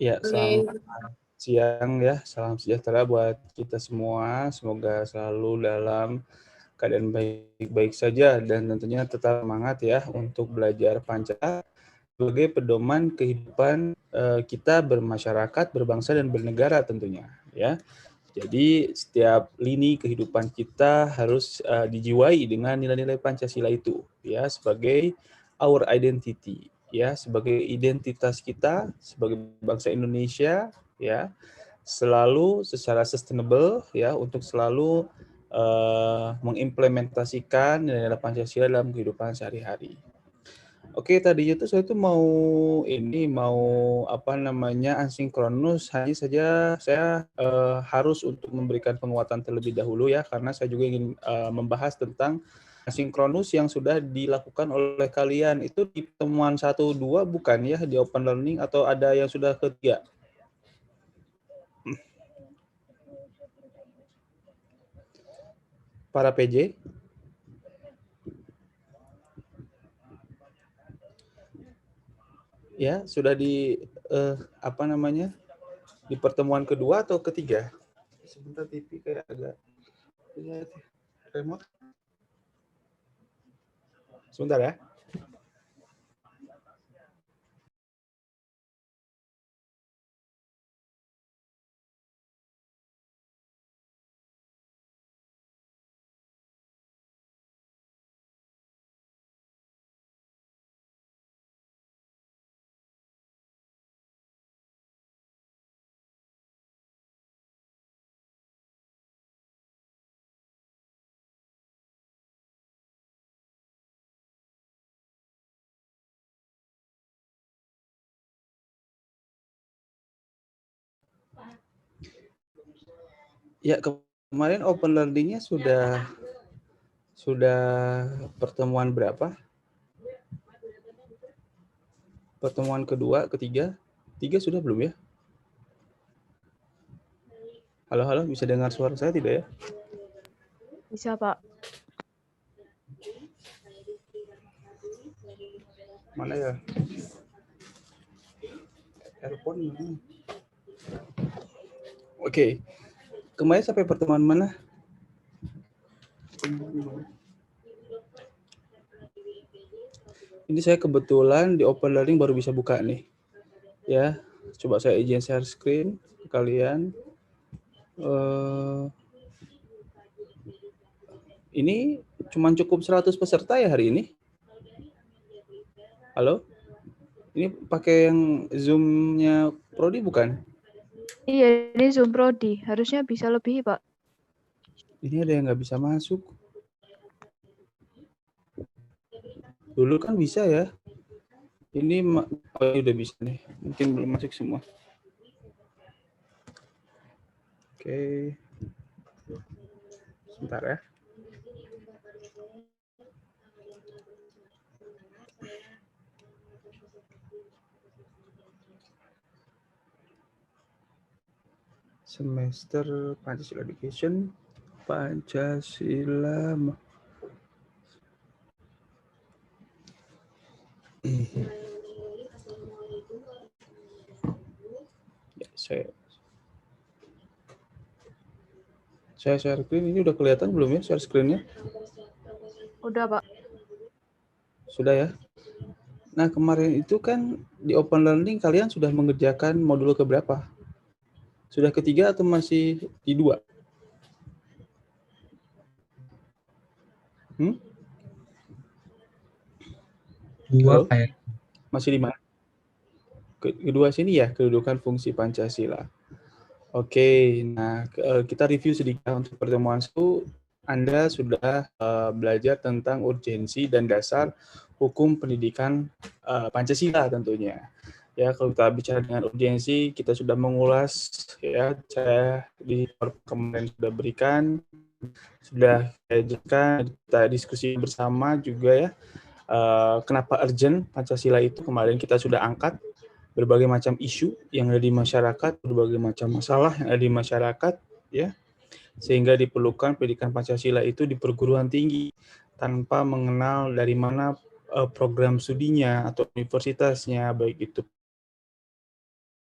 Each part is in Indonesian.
Ya, Oke. selamat siang ya, salam sejahtera buat kita semua. Semoga selalu dalam keadaan baik-baik saja dan tentunya tetap semangat ya untuk belajar Pancasila sebagai pedoman kehidupan kita bermasyarakat, berbangsa dan bernegara tentunya ya. Jadi setiap lini kehidupan kita harus dijiwai dengan nilai-nilai Pancasila itu ya sebagai our identity ya, sebagai identitas kita sebagai bangsa Indonesia ya, selalu secara sustainable ya untuk selalu mengimplementasikan nilai-nilai Pancasila dalam kehidupan sehari-hari. Oke, tadinya tuh saya tuh mau apa namanya asinkronus, hanya saja saya harus untuk memberikan penguatan terlebih dahulu ya, karena saya juga ingin membahas tentang asinkronus yang sudah dilakukan oleh kalian. Itu di pertemuan 1, 2 bukan ya, di open learning atau ada yang sudah ketiga? Para PJ? Ya, sudah di apa namanya? Di pertemuan kedua atau ketiga? Sebentar TV kayak agak lihat remote. Sebentar ya. Ya, kemarin open learning-nya sudah pertemuan berapa? Pertemuan kedua, ketiga? Tiga sudah belum ya? Halo, halo, bisa dengar suara saya tidak ya? Bisa, Pak. Mana ya? Earphone mana? Oke. Kemarin sampai pertemuan mana? Ini saya kebetulan di open learning baru bisa buka nih. Ya, coba saya izin share screen ke kalian. Ini cuma cukup 100 peserta ya hari ini? Halo? Ini pakai yang Zoom-nya Prodi bukan? Iya, ini Zoom Prodi. Harusnya bisa lebih, Pak. Ini ada yang nggak bisa masuk. Dulu kan bisa ya. Ini udah bisa nih. Mungkin belum masuk semua. Oke. Sebentar ya. Semester Pancasila Education. Pancasila. Ya, saya share screen. Ini udah kelihatan belum ya share screen-nya? Udah, Pak. Sudah ya. Nah, kemarin itu kan di open learning kalian sudah mengerjakan modul keberapa? Sudah ketiga atau masih di 2? Dua Halo? kayak. Masih di mana? Kedua sini ya, kedudukan fungsi Pancasila. Oke, nah kita review sedikit untuk pertemuan itu. Anda sudah belajar tentang urgensi dan dasar hukum pendidikan Pancasila tentunya. Ya, kalau kita bicara dengan urgensi, kita sudah mengulas ya, saya di kemarin sudah berikan, sudah kita diskusi bersama juga ya. Kenapa urgent Pancasila itu kemarin kita sudah angkat berbagai macam isu yang ada di masyarakat, berbagai macam masalah yang ada di masyarakat, ya, sehingga diperlukan pendidikan Pancasila itu di perguruan tinggi tanpa mengenal dari mana program studinya atau universitasnya, baik itu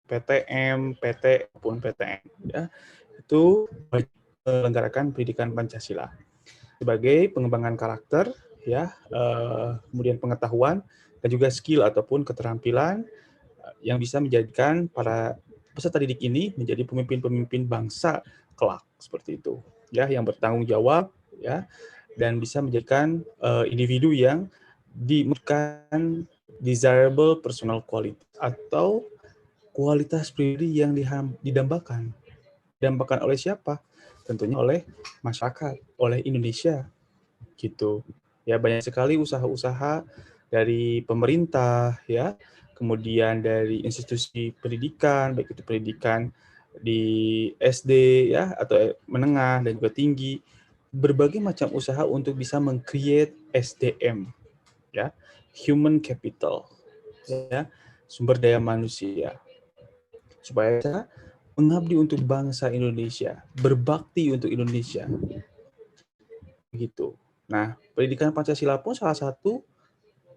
PTM, PT maupun PTN, ya, itu menyelenggarakan pendidikan Pancasila sebagai pengembangan karakter, ya, kemudian pengetahuan dan juga skill ataupun keterampilan yang bisa menjadikan para peserta didik ini menjadi pemimpin-pemimpin bangsa kelak, seperti itu, ya, yang bertanggung jawab, ya, dan bisa menjadikan individu yang dimunculkan desirable personal quality atau kualitas pribadi yang didambakan. Didambakan oleh siapa? Tentunya oleh masyarakat, oleh Indonesia, gitu. Ya, banyak sekali usaha-usaha dari pemerintah, ya, kemudian dari institusi pendidikan, baik itu pendidikan di SD, ya, atau menengah dan juga tinggi, berbagai macam usaha untuk bisa meng-create SDM, ya, human capital, ya, sumber daya manusia, supaya bisa mengabdi untuk bangsa Indonesia, berbakti untuk Indonesia, gitu. Nah, pendidikan Pancasila pun salah satu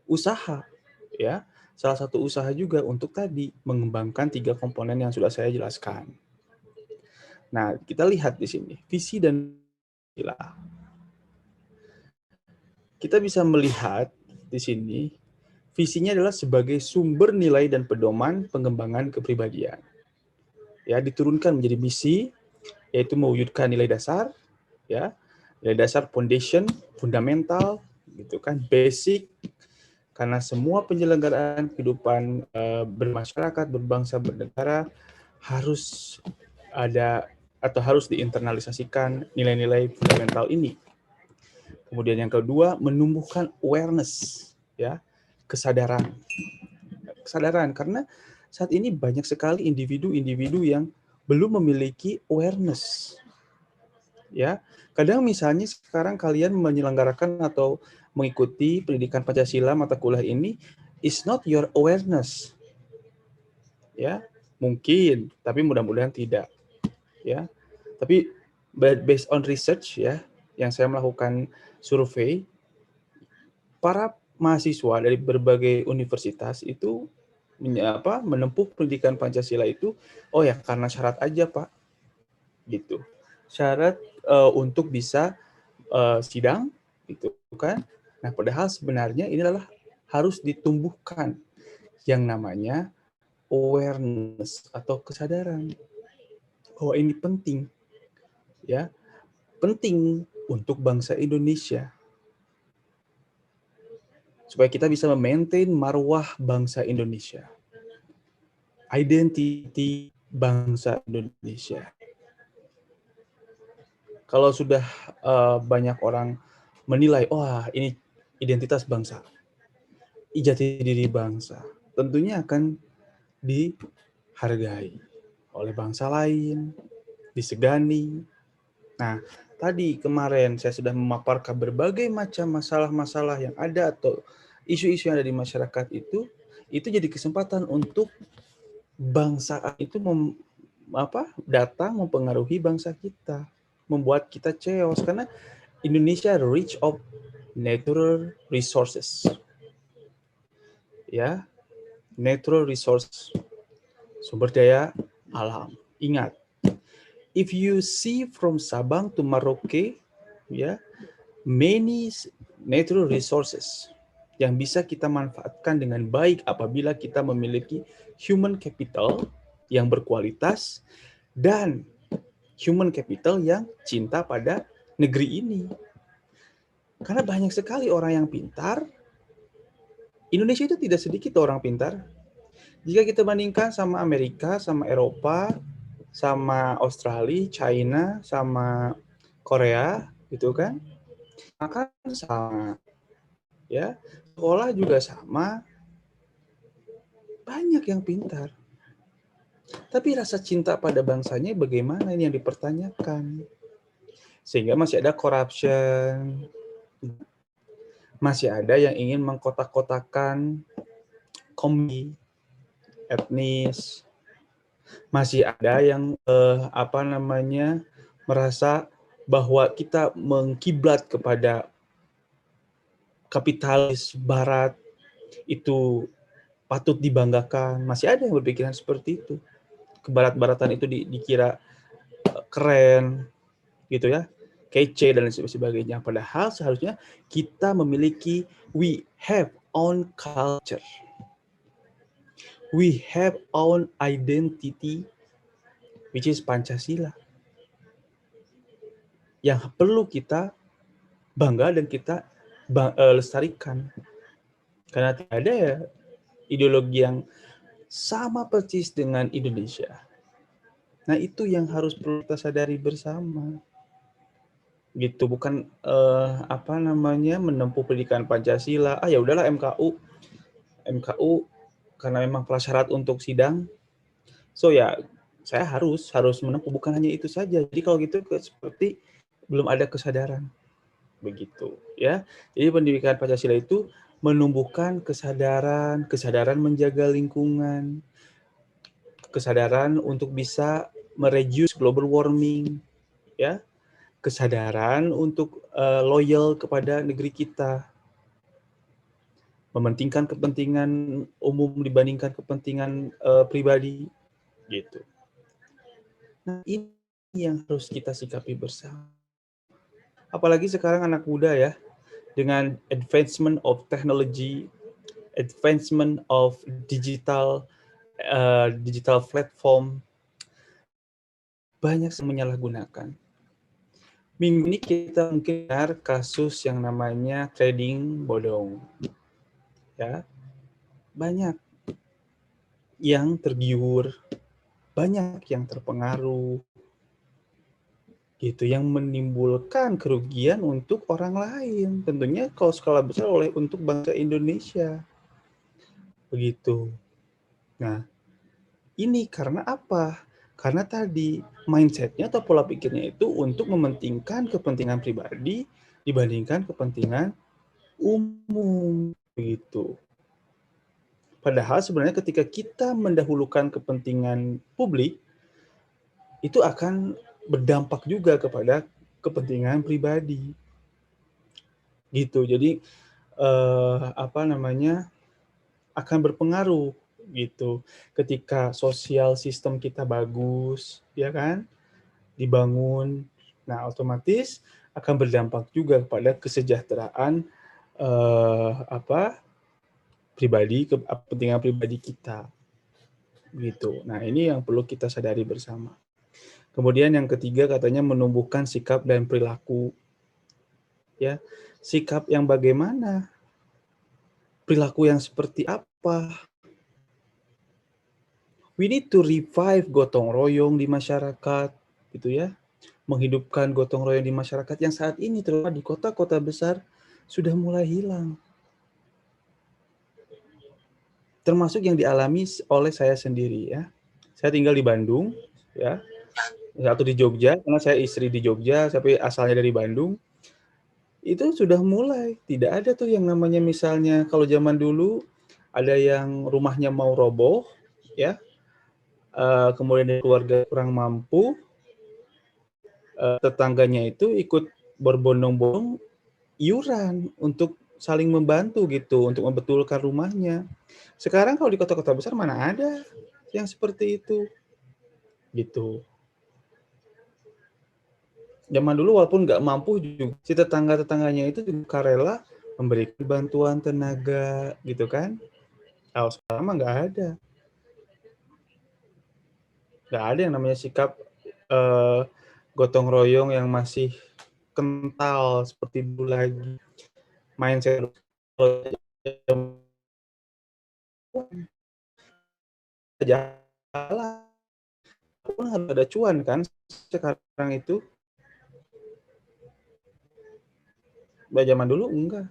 usaha, ya, salah satu usaha juga untuk tadi mengembangkan 3 komponen yang sudah saya jelaskan. Nah, kita lihat di sini visi dan nilai. Kita bisa melihat di sini visinya adalah sebagai sumber nilai dan pedoman pengembangan kepribadian. Ya, diturunkan menjadi misi, yaitu mewujudkan nilai dasar, ya, nilai dasar foundation, fundamental, gitu kan, basic, karena semua penyelenggaraan kehidupan bermasyarakat, berbangsa, bernegara harus ada atau harus diinternalisasikan nilai-nilai fundamental ini. Kemudian yang kedua, menumbuhkan awareness, ya, kesadaran. Kesadaran, karena saat ini banyak sekali individu-individu yang belum memiliki awareness. Ya, kadang misalnya sekarang kalian menyelenggarakan atau mengikuti pendidikan Pancasila mata kuliah ini is not your awareness. Ya, mungkin, tapi mudah-mudahan tidak. Ya, tapi based on research, ya, yang saya melakukan survei, para mahasiswa dari berbagai universitas itu menempuh pendidikan Pancasila itu, oh ya karena syarat aja Pak, gitu. Syarat untuk bisa sidang, gitu kan. Nah, padahal sebenarnya ini adalah harus ditumbuhkan yang namanya awareness atau kesadaran bahwa ini penting, ya, penting untuk bangsa Indonesia supaya kita bisa memaintain marwah bangsa Indonesia, identiti bangsa Indonesia. Kalau sudah banyak orang menilai, wah ini identitas bangsa, jati diri bangsa, tentunya akan dihargai oleh bangsa lain, disegani. Nah, tadi kemarin saya sudah memaparkan berbagai macam masalah-masalah yang ada atau isu-isu yang ada di masyarakat itu jadi kesempatan untuk bangsa itu datang mempengaruhi bangsa kita, membuat kita chaos karena Indonesia rich of natural resources. Ya, natural resource, sumber daya alam. Ingat, if you see from Sabang to Merauke, ya, many natural resources yang bisa kita manfaatkan dengan baik apabila kita memiliki human capital yang berkualitas dan human capital yang cinta pada negeri ini. Karena banyak sekali orang yang pintar. Indonesia itu tidak sedikit orang pintar. Jika kita bandingkan sama Amerika, sama Eropa, sama Australia, China, sama Korea, gitu kan, maka sama, ya, sekolah juga sama, banyak yang pintar. Tapi rasa cinta pada bangsanya bagaimana, ini yang dipertanyakan. Sehingga masih ada corruption, masih ada yang ingin mengkotak-kotakan komunitas, etnis, masih ada yang merasa bahwa kita mengkiblat kepada kapitalis barat itu patut dibanggakan. Masih ada yang berpikiran seperti itu. kebarat-baratan itu dikira keren, gitu ya, kece dan lain sebagainya. Padahal seharusnya kita memiliki, we have own culture, we have own identity, which is Pancasila, yang perlu kita bangga dan kita lestarikan. Karena tidak ada ya ideologi yang sama persis dengan Indonesia. Nah, itu yang harus perlu kita sadari bersama. Gitu, bukan menempuh pendidikan Pancasila. Ya udahlah MKU karena memang prasyarat untuk sidang. So ya, saya harus menempuh, bukan hanya itu saja. Jadi kalau gitu seperti belum ada kesadaran. Begitu, ya. Jadi pendidikan Pancasila itu menumbuhkan kesadaran menjaga lingkungan, kesadaran untuk bisa mereduce global warming, ya, kesadaran untuk loyal kepada negeri kita, mementingkan kepentingan umum dibandingkan kepentingan pribadi, gitu. Nah, ini yang harus kita sikapi bersama. Apalagi sekarang anak muda ya, dengan advancement of technology, advancement of digital platform, banyak yang menyalahgunakan. Minggu ini kita mungkin dengar kasus yang namanya trading bodong. Ya, banyak yang tergiur, banyak yang terpengaruh, gitu, yang menimbulkan kerugian untuk orang lain. Tentunya kalau skala besar untuk bangsa Indonesia. Begitu. Nah, ini karena apa? Karena tadi mindset-nya atau pola pikirnya itu untuk mementingkan kepentingan pribadi dibandingkan kepentingan umum. Begitu. Padahal sebenarnya ketika kita mendahulukan kepentingan publik, itu akan berdampak juga kepada kepentingan pribadi. Gitu. Jadi akan berpengaruh gitu. Ketika sosial sistem kita bagus, ya kan? Dibangun, nah otomatis akan berdampak juga kepada kesejahteraan kepentingan pribadi kita. Gitu. Nah, ini yang perlu kita sadari bersama. Kemudian yang ketiga katanya menumbuhkan sikap dan perilaku. Ya, sikap yang bagaimana? Perilaku yang seperti apa? We need to revive gotong royong di masyarakat, gitu ya. Menghidupkan gotong royong di masyarakat yang saat ini terutama di kota-kota besar sudah mulai hilang. Termasuk yang dialami oleh saya sendiri ya. Saya tinggal di Bandung ya. Atau di Jogja, karena saya istri di Jogja, tapi asalnya dari Bandung. Itu sudah mulai, tidak ada tuh yang namanya misalnya kalau zaman dulu ada yang rumahnya mau roboh ya. Kemudian keluarga kurang mampu, tetangganya itu ikut berbondong-bondong iuran untuk saling membantu gitu, untuk membetulkan rumahnya. Sekarang kalau di kota-kota besar mana ada yang seperti itu, gitu. Zaman dulu walaupun nggak mampu juga, si tetangga-tetangganya itu juga rela memberikan bantuan tenaga, gitu kan. Kalau sekarang mah nggak ada. Nggak ada yang namanya sikap gotong royong yang masih kental seperti dulu lagi. Mindset jalan pun harus ada cuan kan sekarang itu. Zaman dulu enggak.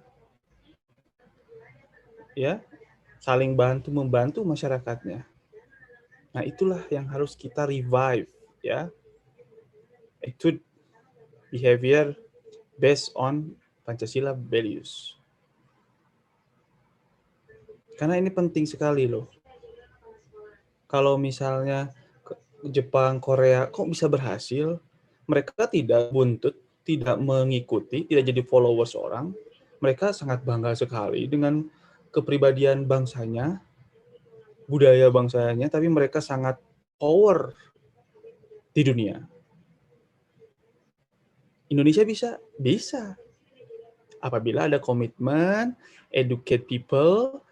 Ya, saling membantu masyarakatnya. Nah, itulah yang harus kita revive ya. Attitude behavior based on Pancasila values. Karena ini penting sekali loh. Kalau misalnya Jepang, Korea kok bisa berhasil, mereka tidak buntut, tidak mengikuti, tidak jadi followers orang. Mereka sangat bangga sekali dengan kepribadian bangsanya, budaya bangsanya, tapi mereka sangat power di dunia. Indonesia bisa? Bisa. Apabila ada komitmen, educate people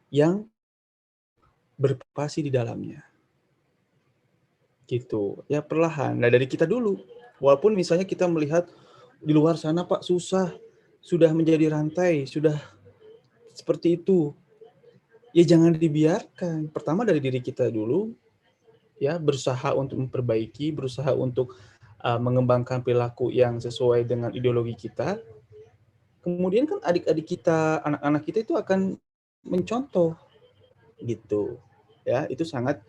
yang berpartisipasi di dalamnya. Gitu. Ya perlahan. Nah, dari kita dulu. Walaupun misalnya kita melihat di luar sana, Pak, susah. Sudah menjadi rantai, sudah seperti itu. Ya jangan dibiarkan. Pertama dari diri kita dulu, ya berusaha untuk memperbaiki, berusaha untuk mengembangkan perilaku yang sesuai dengan ideologi kita. Kemudian kan adik-adik kita, anak-anak kita itu akan mencontoh gitu. Ya, itu sangat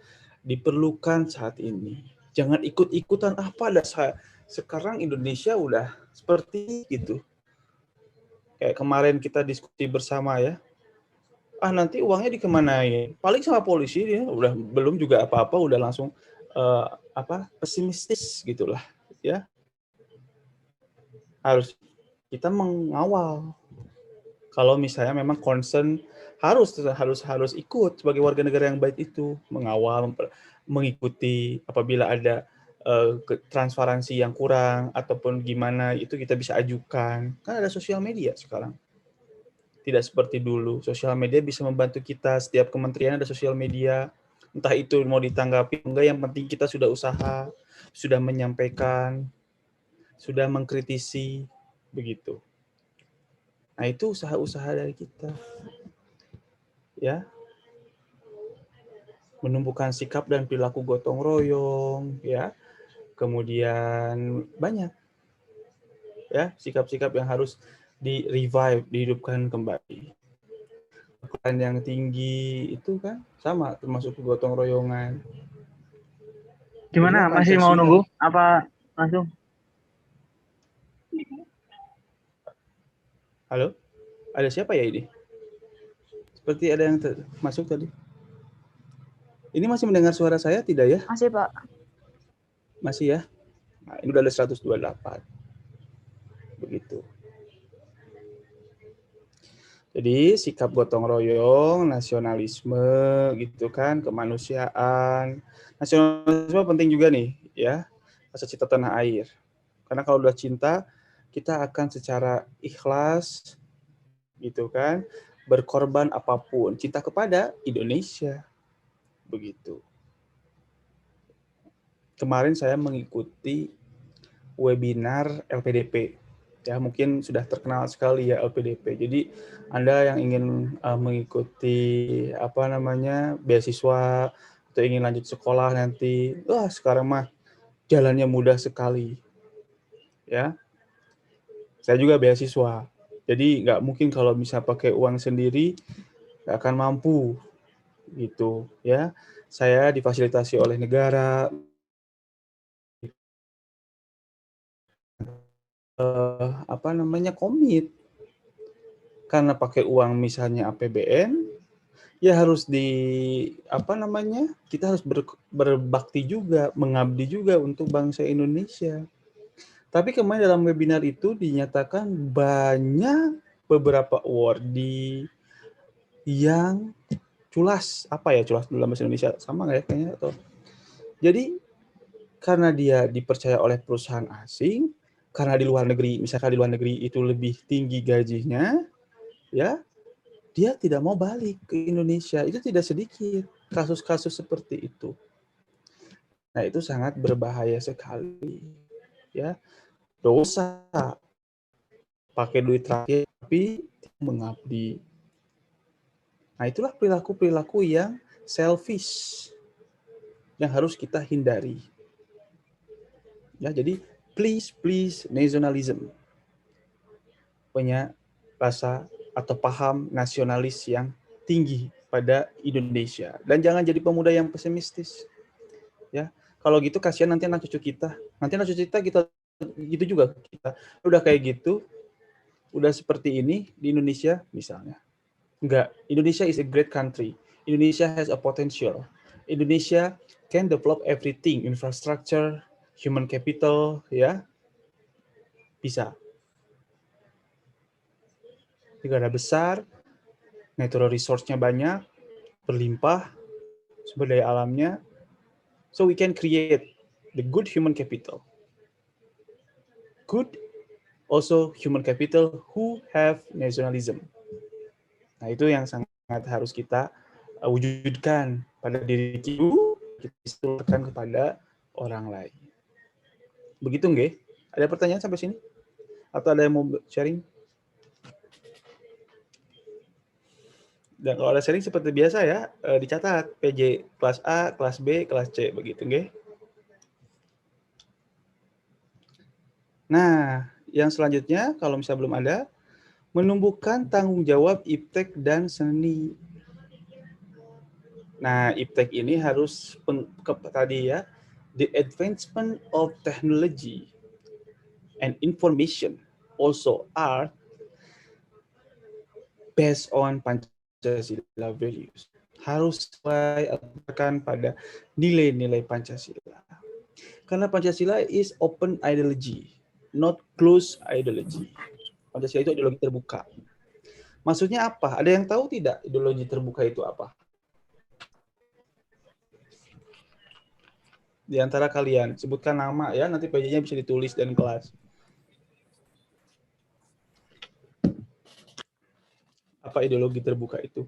diperlukan saat ini. Jangan ikut-ikutan apa ada sekarang Indonesia udah seperti itu. Kayak kemarin kita diskusi bersama ya. Nanti uangnya dikemanain? Paling sama polisi dia udah belum juga apa-apa udah langsung pesimistis gitulah ya. Harus kita mengawal. Kalau misalnya memang concern harus ikut sebagai warga negara yang baik itu, mengawal, mengikuti apabila ada transparansi yang kurang ataupun gimana itu kita bisa ajukan. Kan ada sosial media sekarang. Tidak seperti dulu. Sosial media bisa membantu kita, setiap kementerian ada sosial media. Entah itu mau ditanggapi enggak, yang penting kita sudah usaha, sudah menyampaikan, sudah mengkritisi begitu. Nah, itu usaha-usaha dari kita. Ya. Menumbuhkan sikap dan perilaku gotong royong, ya. Kemudian banyak ya sikap-sikap yang harus di-revive, dihidupkan kembali. Kebutuhan yang tinggi itu kan sama termasuk gotong royongan. Gimana? Masih mau nunggu? Apa langsung? Halo? Ada siapa ya ini? Seperti ada yang masuk tadi. Ini masih mendengar suara saya tidak ya? Masih, Pak. Masih ya? Nah, ini udah ada 128. Begitu. Jadi sikap gotong royong, nasionalisme gitu kan, kemanusiaan. Nasionalisme penting juga nih ya, rasa cinta tanah air. Karena kalau udah cinta, kita akan secara ikhlas gitu kan, berkorban apapun, cinta kepada Indonesia. Begitu. Kemarin saya mengikuti webinar LPDP. Ya, mungkin sudah terkenal sekali ya LPDP. Jadi Anda yang ingin mengikuti beasiswa atau ingin lanjut sekolah nanti, sekarang mah jalannya mudah sekali. Ya. Saya juga beasiswa. Jadi nggak mungkin kalau bisa pakai uang sendiri nggak akan mampu gitu ya. Saya difasilitasi oleh negara, komit. Karena pakai uang misalnya APBN, ya harus kita harus berbakti juga, mengabdi juga untuk bangsa Indonesia. Tapi kemarin dalam webinar itu dinyatakan banyak beberapa awardee yang culas. Apa ya culas dalam bahasa Indonesia? Sama nggak ya kayaknya? Jadi karena dia dipercaya oleh perusahaan asing, karena di luar negeri, misalkan di luar negeri itu lebih tinggi gajinya, ya dia tidak mau balik ke Indonesia. Itu tidak sedikit kasus-kasus seperti itu. Nah, itu sangat berbahaya sekali. Ya, dosa pakai duit terakhir tapi mengabdi. Nah, itulah perilaku-perilaku yang selfish yang harus kita hindari. Ya, jadi please nationalism. Punya rasa atau paham nasionalis yang tinggi pada Indonesia, dan jangan jadi pemuda yang pesimistis. Ya, kalau gitu kasihan nanti anak cucu kita. Nanti anak cucu kita gitu juga kita. Udah kayak gitu, udah seperti ini di Indonesia misalnya. Enggak, Indonesia is a great country. Indonesia has a potential. Indonesia can develop everything, infrastructure, human capital, ya. Bisa. Negara besar, natural resource-nya banyak, berlimpah, sumber daya alamnya, So we can create the good human capital. Good also human capital who have nationalism. Nah, itu yang sangat harus kita wujudkan pada diri kita bisa kepada orang lain. Begitu nggih? Ada pertanyaan sampai sini? Atau ada yang mau sharing? Dan kalau ada sharing seperti biasa ya, dicatat PJ kelas A, kelas B, kelas C, begitu nggih? Nah, yang selanjutnya kalau misalnya belum ada, menumbuhkan tanggung jawab iptek dan seni. Nah, iptek ini harus tadi ya, the advancement of technology and information also are based on Pancasila values. Harus akan pada nilai-nilai Pancasila. Karena Pancasila is open ideology, not closed ideology. Pancasila itu ideologi terbuka. Maksudnya apa? Ada yang tahu tidak ideologi terbuka itu apa? Di antara kalian, sebutkan nama ya, nanti PJ-nya bisa ditulis dan kelas. Apa ideologi terbuka itu?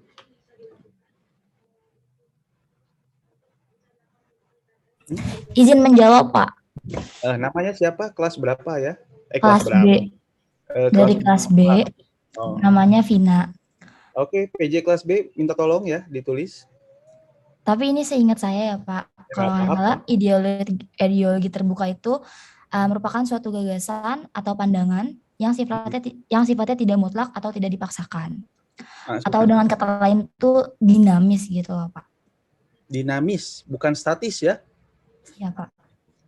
Izin menjawab, Pak. Namanya siapa? Kelas berapa ya? Kelas B. Dari kelas B, namanya Vina. Oke, PJ kelas B, minta tolong ya, ditulis. Tapi ini seingat saya ya, Pak. Kalau nggak salah, ideologi terbuka itu merupakan suatu gagasan atau pandangan yang sifatnya tidak mutlak atau tidak dipaksakan. Atau dengan kata lain itu dinamis gitu loh, Pak. Dinamis, bukan statis ya? Ya, Pak.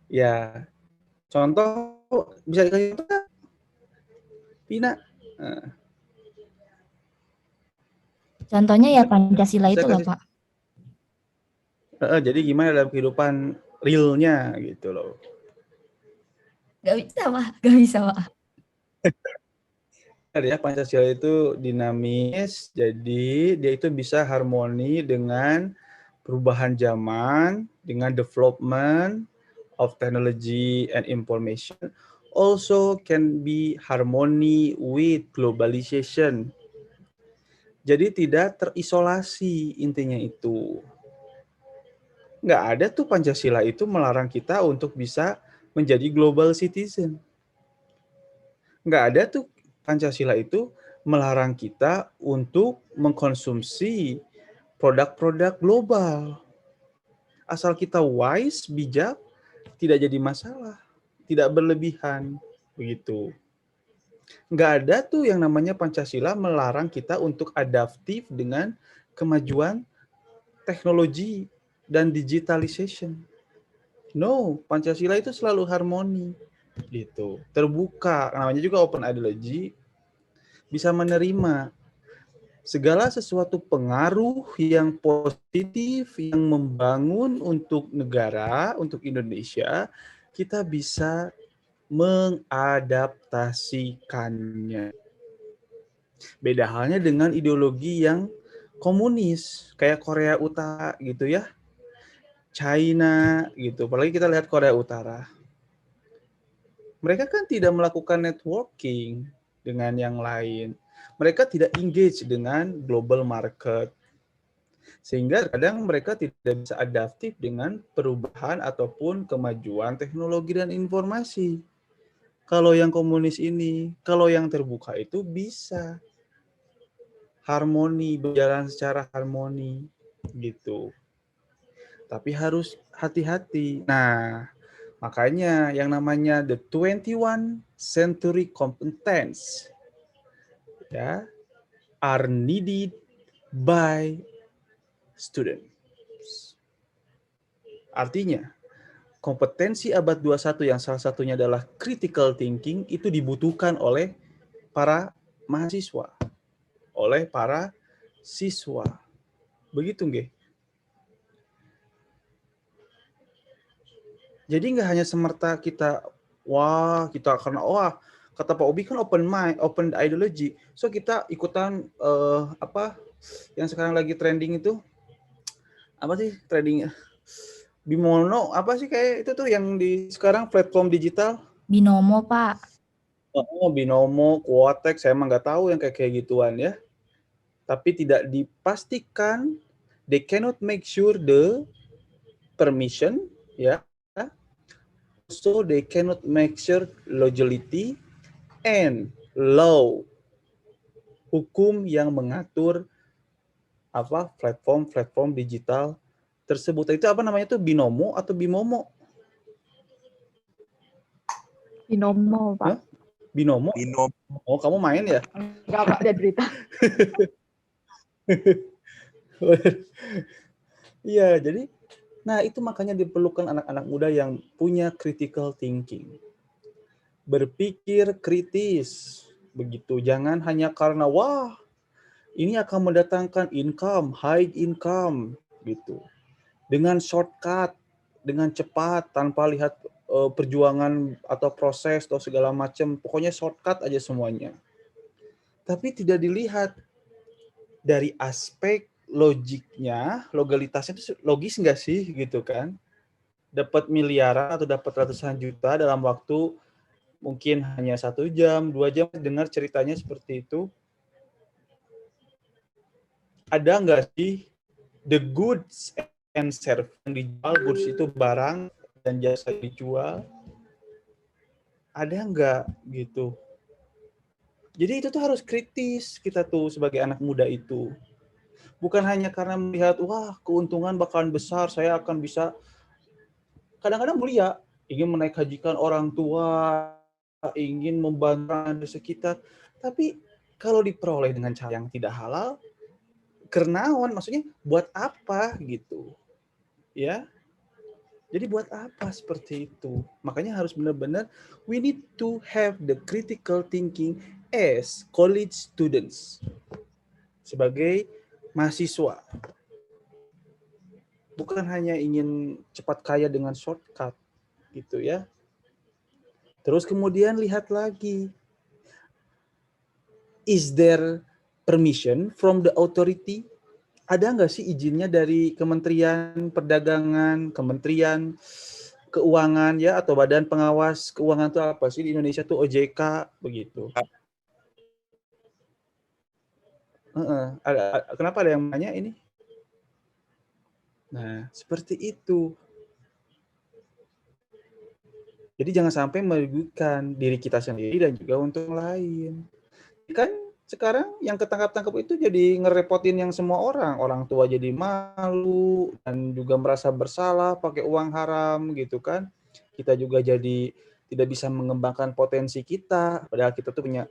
Ya. Contoh, bisa dikasih contoh? Vina. Contohnya ya Pancasila itu loh, Pak. Jadi gimana dalam kehidupan realnya gitu loh. Gak bisa, Pak. Gak bisa, Pak. Ya, Pancasila itu dinamis, jadi dia itu bisa harmoni dengan perubahan zaman, dengan development of technology and information. Also can be harmony with globalization. Jadi tidak terisolasi, intinya itu. Nggak ada tuh Pancasila itu melarang kita untuk bisa menjadi global citizen. Nggak ada tuh Pancasila itu melarang kita untuk mengkonsumsi produk-produk global. Asal kita wise, bijak, tidak jadi masalah, tidak berlebihan, begitu. Nggak ada tuh yang namanya Pancasila melarang kita untuk adaptif dengan kemajuan teknologi dan digitalization. No, Pancasila itu selalu harmoni, gitu. Terbuka, namanya juga open ideology, bisa menerima segala sesuatu pengaruh yang positif, yang membangun untuk negara, untuk Indonesia, kita bisa mengadaptasikannya. Beda halnya dengan ideologi yang komunis, kayak Korea Utara gitu ya, China gitu. Apalagi kita lihat Korea Utara. Mereka kan tidak melakukan networking dengan yang lain. Mereka tidak engage dengan global market. Sehingga kadang mereka tidak bisa adaptif dengan perubahan ataupun kemajuan teknologi dan informasi. Kalau yang komunis ini, kalau yang terbuka itu bisa harmoni, berjalan secara harmoni gitu. Tapi harus hati-hati. Nah, makanya yang namanya the 21 century competence ya are needed by students. Artinya, kompetensi abad 21 yang salah satunya adalah critical thinking itu dibutuhkan oleh para mahasiswa, oleh para siswa. Begitu nggih? Jadi nggak hanya semerta kita karena kata Pak Obi kan open mind, open ideology. So kita ikutan yang sekarang lagi trending itu apa sih trending Bimono apa sih kayak itu tuh yang di sekarang platform digital? Binomo, Pak. Oh, Binomo, Quotex, saya emang nggak tahu yang kayak gituan ya. Tapi tidak dipastikan, they cannot make sure the permission, ya. So they cannot make sure legality and law, hukum yang mengatur apa platform digital tersebut. Itu apa namanya tuh, Binomo atau Bimomo? Binomo, Pak. Hah? Binomo? Binomo. Oh, kamu main ya? Enggak, Pak, ada berita. Iya, jadi nah itu makanya diperlukan anak-anak muda yang punya critical thinking. Berpikir kritis. Begitu, jangan hanya karena wah, ini akan mendatangkan income, high income gitu. Dengan shortcut, dengan cepat tanpa lihat perjuangan atau proses atau segala macam, pokoknya shortcut aja semuanya. Tapi tidak dilihat dari aspek logiknya, legalitasnya itu logis nggak sih gitu kan? Dapat miliaran atau dapat ratusan juta dalam waktu mungkin hanya 1 jam, 2 jam, dengar ceritanya seperti itu. Ada nggak sih the goods and service yang dijual, goods itu barang dan jasa dijual? Ada nggak gitu? Jadi itu tuh harus kritis kita tuh sebagai anak muda itu. Bukan hanya karena melihat, wah keuntungan bakalan besar, saya akan bisa. Kadang-kadang mulia, ingin menaik hajikan orang tua, ingin membantu di sekitar. Tapi kalau diperoleh dengan cara yang tidak halal, kernaon, maksudnya buat apa gitu. Ya, jadi buat apa seperti itu? Makanya harus benar-benar we need to have the critical thinking as college students. Sebagai mahasiswa. Bukan hanya ingin cepat kaya dengan shortcut gitu ya. Terus kemudian lihat lagi. Is there permission from the authority? Ada nggak sih izinnya dari Kementerian Perdagangan, Kementerian Keuangan ya, atau Badan Pengawas Keuangan itu apa sih di Indonesia tuh, OJK begitu. Kenapa ada yang nanya ini? Nah, seperti itu. Jadi jangan sampai merugikan diri kita sendiri dan juga untuk lain. Kan sekarang yang ketangkap-tangkap itu jadi ngerepotin yang semua orang. Orang tua jadi malu dan juga merasa bersalah pakai uang haram gitu kan. Kita juga jadi tidak bisa mengembangkan potensi kita. Padahal kita tuh punya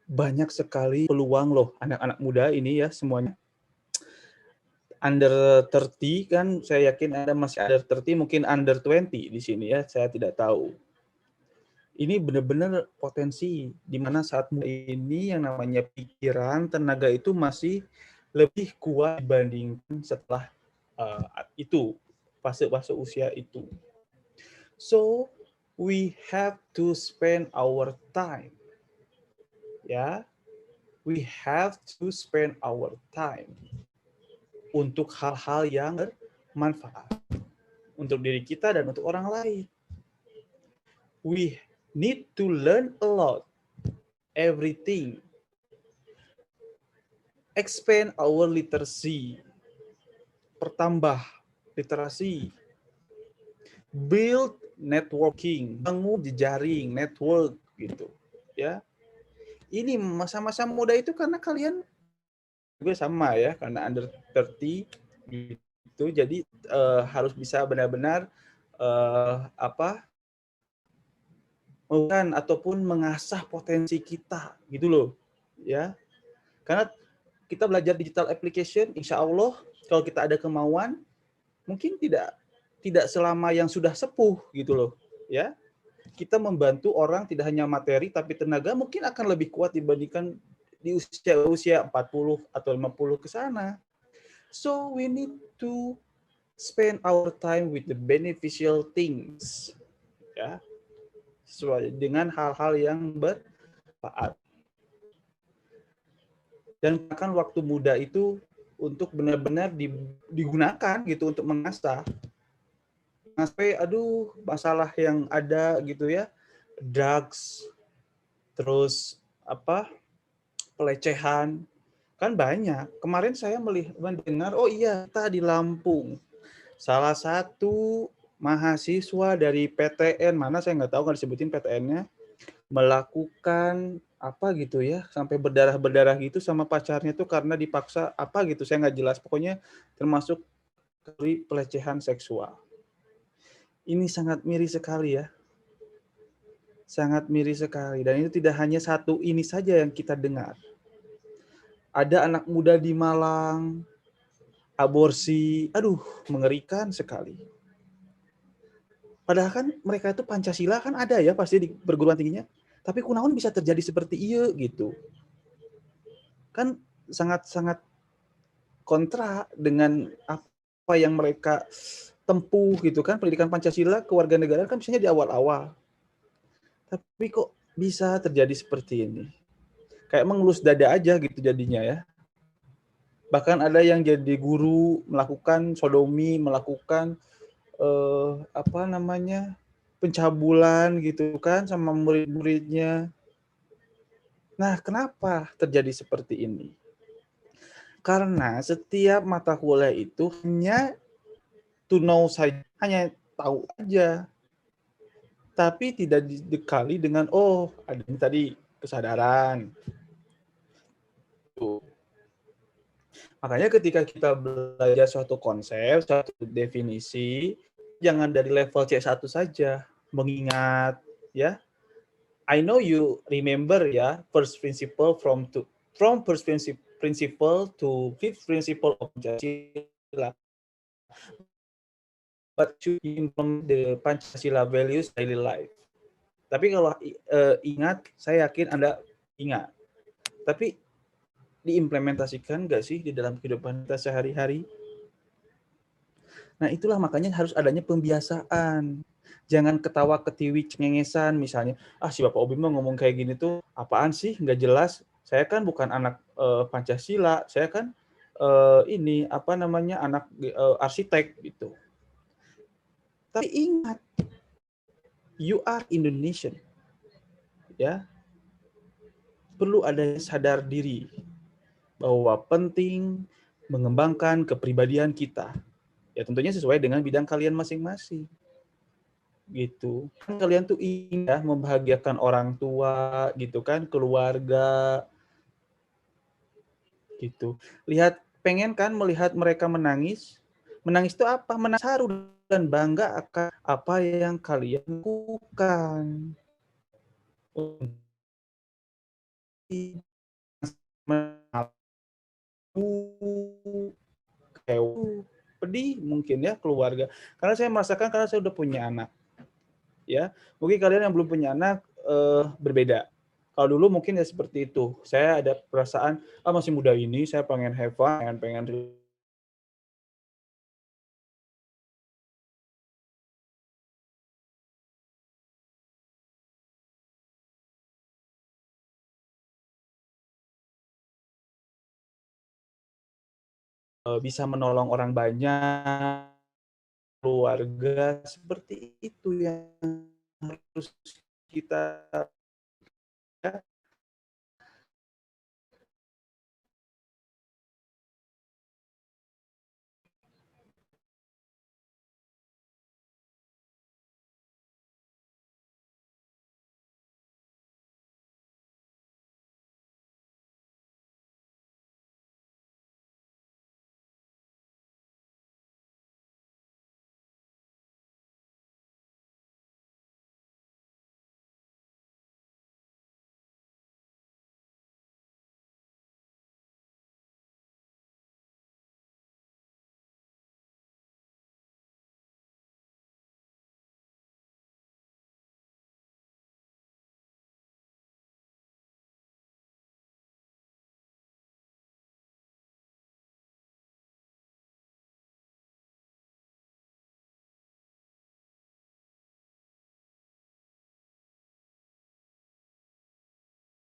banyak sekali peluang loh, anak-anak muda ini ya semuanya. Under 30 kan, saya yakin Anda masih under 30, mungkin under 20 di sini ya, saya tidak tahu. Ini benar-benar potensi di mana saat ini yang namanya pikiran, tenaga itu masih lebih kuat dibandingkan setelah itu, fase-fase usia itu. So, we have to spend our time. Ya, we have to spend our time untuk hal-hal yang bermanfaat untuk diri kita dan untuk orang lain. We need to learn a lot, everything. Expand our literacy, pertambah literasi. Build networking, bangun jejaring, network gitu, ya. Ini masa-masa muda itu karena kalian juga sama ya, karena under 30 gitu, jadi harus bisa benar-benar ataupun mengasah potensi kita gitu loh ya. Karena kita belajar digital application, insya Allah kalau kita ada kemauan mungkin tidak selama yang sudah sepuh gitu loh ya. Kita membantu orang tidak hanya materi tapi tenaga mungkin akan lebih kuat dibandingkan di usia 40 atau 50 ke sana. So we need to spend our time with the beneficial things ya, sesuai dengan hal-hal yang bermanfaat. Dan akan waktu muda itu untuk benar-benar digunakan gitu untuk mengasah. sampai aduh masalah yang ada gitu ya, drugs, terus apa pelecehan kan banyak. Kemarin saya mendengar, oh iya, kita di Lampung, salah satu mahasiswa dari PTN, mana saya nggak tahu, nggak disebutin PTN-nya, melakukan apa gitu ya, sampai berdarah-berdarah gitu sama pacarnya tuh karena dipaksa apa gitu, saya nggak jelas. Pokoknya termasuk pelecehan seksual. Ini sangat miris sekali ya. Sangat miris sekali. Dan itu tidak hanya satu ini saja yang kita dengar. Ada anak muda di Malang, aborsi, aduh mengerikan sekali. Padahal kan mereka itu Pancasila kan ada ya pasti di perguruan tingginya. Tapi kunaon bisa terjadi seperti iya gitu. Kan sangat-sangat kontra dengan apa yang mereka tempuh gitu kan. Pendidikan Pancasila kewarganegaraan kan biasanya di awal-awal. Tapi kok bisa terjadi seperti ini? Kayak mengelus dada aja gitu jadinya ya. Bahkan ada yang jadi guru melakukan sodomi, melakukan apa namanya pencabulan gitu kan sama murid-muridnya. Nah, kenapa terjadi seperti ini? Karena setiap mata kuliah itu hanya to know saja, hanya tahu aja. Tapi tidak dibekali dengan, oh, ada tadi kesadaran. Tuh. Makanya ketika kita belajar suatu konsep, suatu definisi, jangan dari level C1 saja, mengingat ya. I know you remember ya, first principle from first principle to fifth principle of Pancasila. But to implement the Pancasila values daily life. Tapi kalau ingat, saya yakin Anda ingat. Tapi diimplementasikan nggak sih di dalam kehidupan kita sehari-hari? Nah, itulah makanya harus adanya pembiasaan. Jangan ketawa ketiwi cengengesan misalnya, si Bapak Obi mah ngomong kayak gini tuh apaan sih, nggak jelas. Saya kan bukan anak Pancasila, saya kan ini apa namanya anak arsitek gitu. Tapi ingat, you are Indonesian. Ya. Perlu adanya sadar diri bahwa penting mengembangkan kepribadian kita. Ya tentunya sesuai dengan bidang kalian masing-masing. Gitu. Kalian tuh ingin ya membahagiakan orang tua gitu kan, keluarga gitu. Lihat pengen kan melihat mereka menangis. Menangis itu apa? Menangis haru dan bangga akan apa yang kalian lakukan. Pedih mungkin ya keluarga. Karena saya merasakan karena saya udah punya anak. Ya, mungkin kalian yang belum punya anak berbeda. Kalau dulu mungkin ya seperti itu. Saya ada perasaan masih muda ini, saya pengen have fun, pengen bisa menolong orang banyak, keluarga seperti itu yang harus kita ya,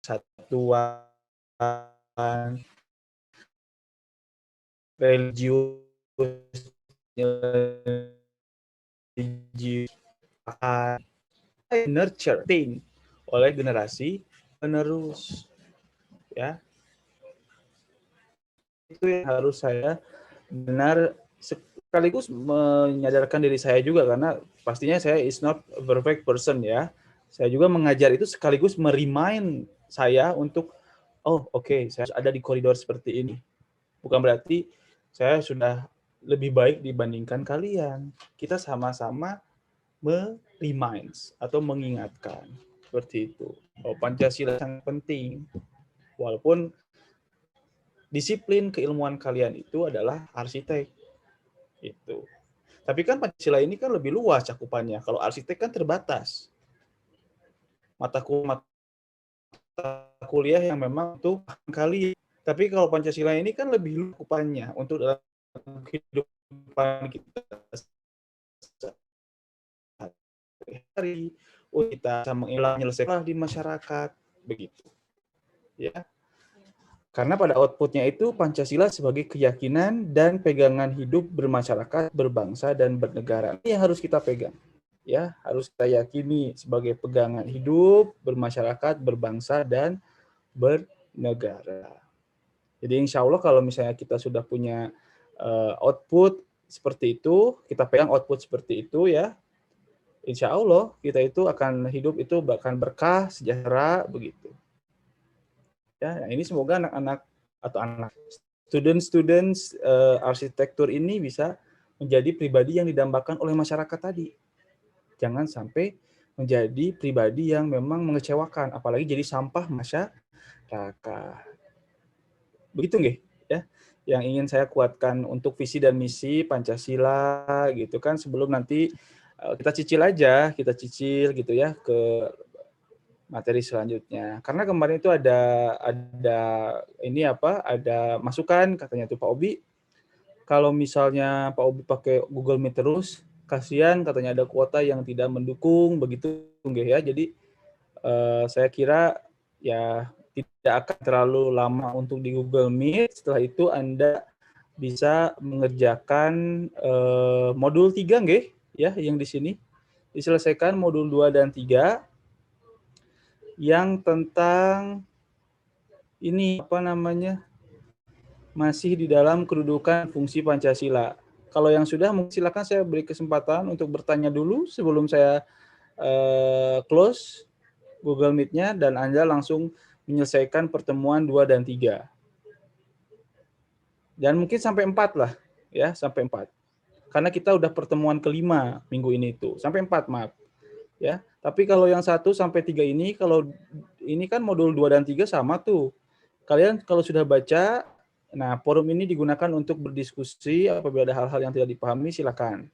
satuan religius akan nurture oleh generasi penerus, ya. Itu yang harus saya benar sekaligus menyadarkan diri saya juga, karena pastinya saya is not a perfect person ya. Saya juga mengajar itu sekaligus merimain saya untuk saya ada di koridor seperti ini. Bukan berarti saya sudah lebih baik dibandingkan kalian. Kita sama-sama atau mengingatkan seperti itu. Pancasila sangat penting. Walaupun disiplin keilmuan kalian itu adalah arsitek. Itu. Tapi kan Pancasila ini kan lebih luas cakupannya. Kalau arsitek kan terbatas. Mata kuliah yang memang untuk kalian. Tapi kalau Pancasila ini kan lebih luas cakupannya untuk dalam kehidupan kita sehari-hari, kita bisa menyelesaikan di masyarakat, begitu. Ya. Karena pada outputnya itu Pancasila sebagai keyakinan dan pegangan hidup bermasyarakat, berbangsa, dan bernegara. Ini yang harus kita pegang. Ya, harus kita yakini sebagai pegangan hidup, bermasyarakat, berbangsa, dan bernegara. Jadi insya Allah kalau misalnya kita sudah punya output seperti itu, kita pegang output seperti itu ya, insya Allah kita itu akan hidup itu bahkan berkah, sejahtera, begitu. Ya, ini semoga anak-anak atau students arsitektur ini bisa menjadi pribadi yang didambakan oleh masyarakat tadi. Jangan sampai menjadi pribadi yang memang mengecewakan, apalagi jadi sampah masyarakat. Begitu nggih, ya? Yang ingin saya kuatkan untuk visi dan misi Pancasila gitu kan, sebelum nanti kita cicil gitu ya ke materi selanjutnya. Karena kemarin itu ada masukan katanya tuh Pak Obi, kalau misalnya Pak Obi pakai Google Meet terus, kasihan katanya ada kuota yang tidak mendukung, begitu nggih ya. Jadi saya kira ya tidak akan terlalu lama untuk di Google Meet. Setelah itu Anda bisa mengerjakan modul 3 nggih ya, yang di sini. Diselesaikan modul 2 dan 3 yang tentang ini masih di dalam kedudukan fungsi Pancasila. Kalau yang sudah, mungkin silakan saya beri kesempatan untuk bertanya dulu sebelum saya close Google Meet-nya dan Anda langsung menyelesaikan pertemuan 2 dan 3. Dan mungkin sampai 4 lah, ya, sampai 4. Karena kita udah pertemuan kelima minggu ini tuh, sampai 4 maaf. Ya, tapi kalau yang 1 sampai 3 ini, kalau ini kan modul 2 dan 3 sama tuh. Kalian kalau sudah baca, nah forum ini digunakan untuk berdiskusi apabila ada hal-hal yang tidak dipahami, silakan.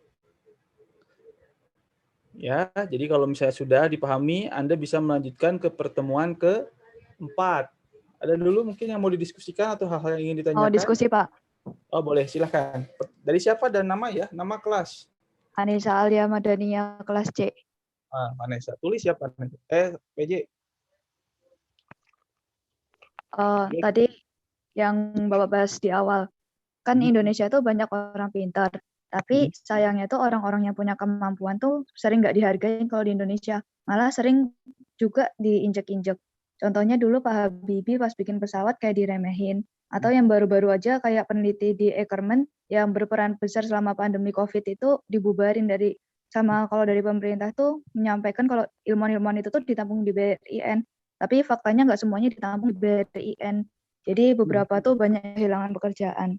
Ya, jadi kalau misalnya sudah dipahami, Anda bisa melanjutkan ke pertemuan ke-4. Ada dulu mungkin yang mau didiskusikan atau hal-hal yang ingin ditanyakan? Oh, diskusi, Pak. Oh, boleh, silakan. Dari siapa dan nama ya? Nama kelas. Anissa Alia Madania, kelas C. Vanessa. Tulis siapa? PJ. Tadi yang Bapak bahas di awal, kan Indonesia itu banyak orang pintar, tapi sayangnya tuh orang-orang yang punya kemampuan tuh sering nggak dihargai kalau di Indonesia, malah sering juga diinjek-injek. Contohnya dulu Pak Habibie pas bikin pesawat kayak diremehin, atau yang baru-baru aja kayak peneliti di Ackerman yang berperan besar selama pandemi COVID itu dibubarin kalau dari pemerintah tuh menyampaikan kalau ilmuwan-ilmuwan itu tuh ditampung di BRIN, tapi faktanya nggak semuanya ditampung di BRIN. Jadi beberapa tuh banyak kehilangan pekerjaan.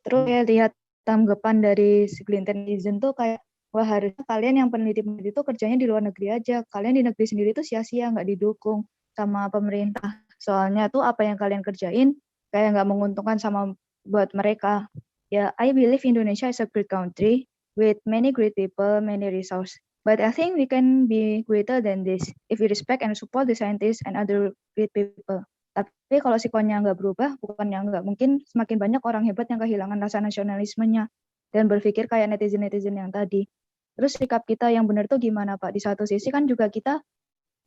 Terus ya lihat tanggapan dari segelintir netizen tuh kayak, wah harusnya kalian yang peneliti-peneliti itu kerjanya di luar negeri aja. Kalian di negeri sendiri tuh sia-sia, nggak didukung sama pemerintah. Soalnya tuh apa yang kalian kerjain kayak nggak menguntungkan sama buat mereka. Ya, I believe Indonesia is a great country with many great people, many resources. But I think we can be greater than this if we respect and support the scientists and other great people. Tapi kalau sikonnya nggak berubah, bukannya nggak, mungkin semakin banyak orang hebat yang kehilangan rasa nasionalismenya dan berpikir kayak netizen-netizen yang tadi. Terus sikap kita yang benar tuh gimana Pak? Di satu sisi kan juga kita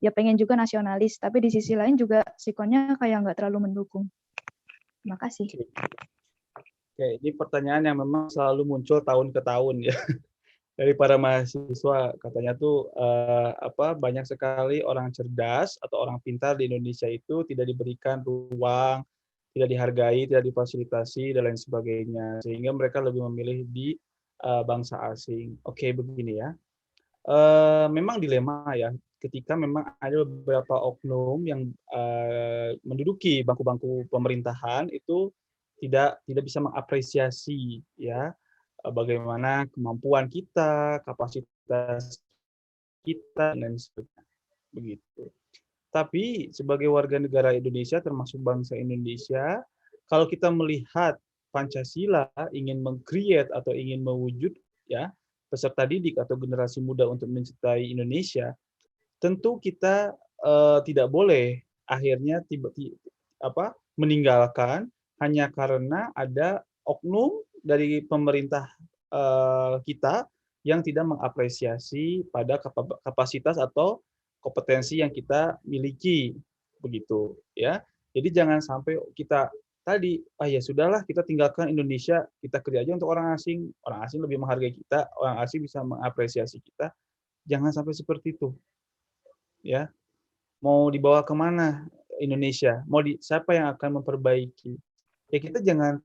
ya pengen juga nasionalis, tapi di sisi lain juga sikonnya kayak nggak terlalu mendukung. Terima kasih. Oke, ini pertanyaan yang memang selalu muncul tahun ke tahun ya. dari para mahasiswa katanya tuh banyak sekali orang cerdas atau orang pintar di Indonesia itu tidak diberikan ruang, tidak dihargai, tidak difasilitasi dan lain sebagainya, sehingga mereka lebih memilih di bangsa asing. Oke, begini ya. Memang dilema ya, ketika memang ada beberapa oknum yang menduduki bangku-bangku pemerintahan itu tidak bisa mengapresiasi ya bagaimana kemampuan kita, kapasitas kita dan sebagainya begitu. Tapi sebagai warga negara Indonesia termasuk bangsa Indonesia, kalau kita melihat Pancasila ingin meng-create atau ingin mewujud ya peserta didik atau generasi muda untuk mencintai Indonesia, tentu kita tidak boleh akhirnya meninggalkan hanya karena ada oknum dari pemerintah kita yang tidak mengapresiasi pada kapasitas atau kompetensi yang kita miliki begitu ya. Jadi jangan sampai kita tadi ya sudahlah kita tinggalkan Indonesia, kita kerja aja untuk orang asing lebih menghargai kita, orang asing bisa mengapresiasi kita. Jangan sampai seperti itu. Ya. Mau dibawa kemana Indonesia? Siapa yang akan memperbaiki? Ya kita jangan,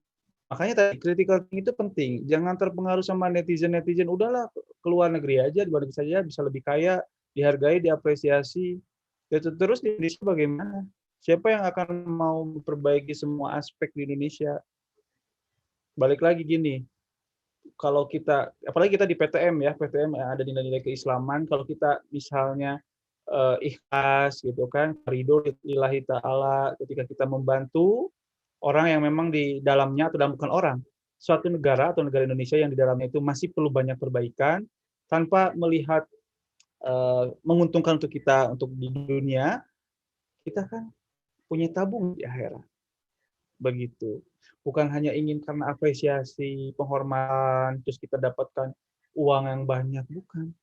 makanya tadi critical thinking itu penting. Jangan terpengaruh sama netizen, udahlah keluar negeri aja, di luar negeri saja bisa lebih kaya, dihargai, diapresiasi. Ya, terus di Indonesia bagaimana? Siapa yang akan mau memperbaiki semua aspek di Indonesia? Balik lagi gini, kalau kita, apalagi kita di PTM ya, PTM ada nilai-nilai keislaman, kalau kita misalnya ikhlas gitu kan, ridho lillahi ta'ala ketika kita membantu orang yang memang di dalamnya atau bukan orang, suatu negara atau negara Indonesia yang di dalamnya itu masih perlu banyak perbaikan tanpa melihat menguntungkan untuk kita untuk di dunia, kita kan punya tabung di akhirat. Begitu. Bukan hanya ingin karena apresiasi, penghormatan, terus kita dapatkan uang yang banyak, bukan.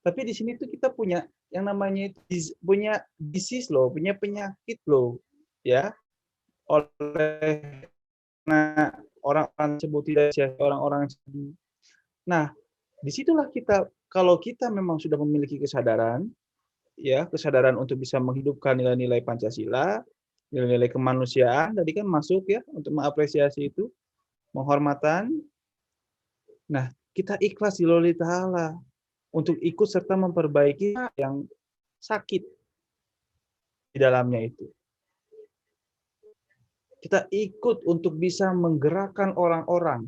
Tapi di sini tuh kita punya yang namanya punya disease loh, punya penyakit loh, ya. Oleh orang-orang sebut tidak orang-orang. Nah, disitulah kita, kalau kita memang sudah memiliki kesadaran, ya kesadaran untuk bisa menghidupkan nilai-nilai Pancasila, nilai-nilai kemanusiaan, tadi kan masuk ya untuk mengapresiasi itu, penghormatan. Nah, kita ikhlas lillahi ta'ala untuk ikut serta memperbaiki yang sakit di dalamnya itu. Kita ikut untuk bisa menggerakkan orang-orang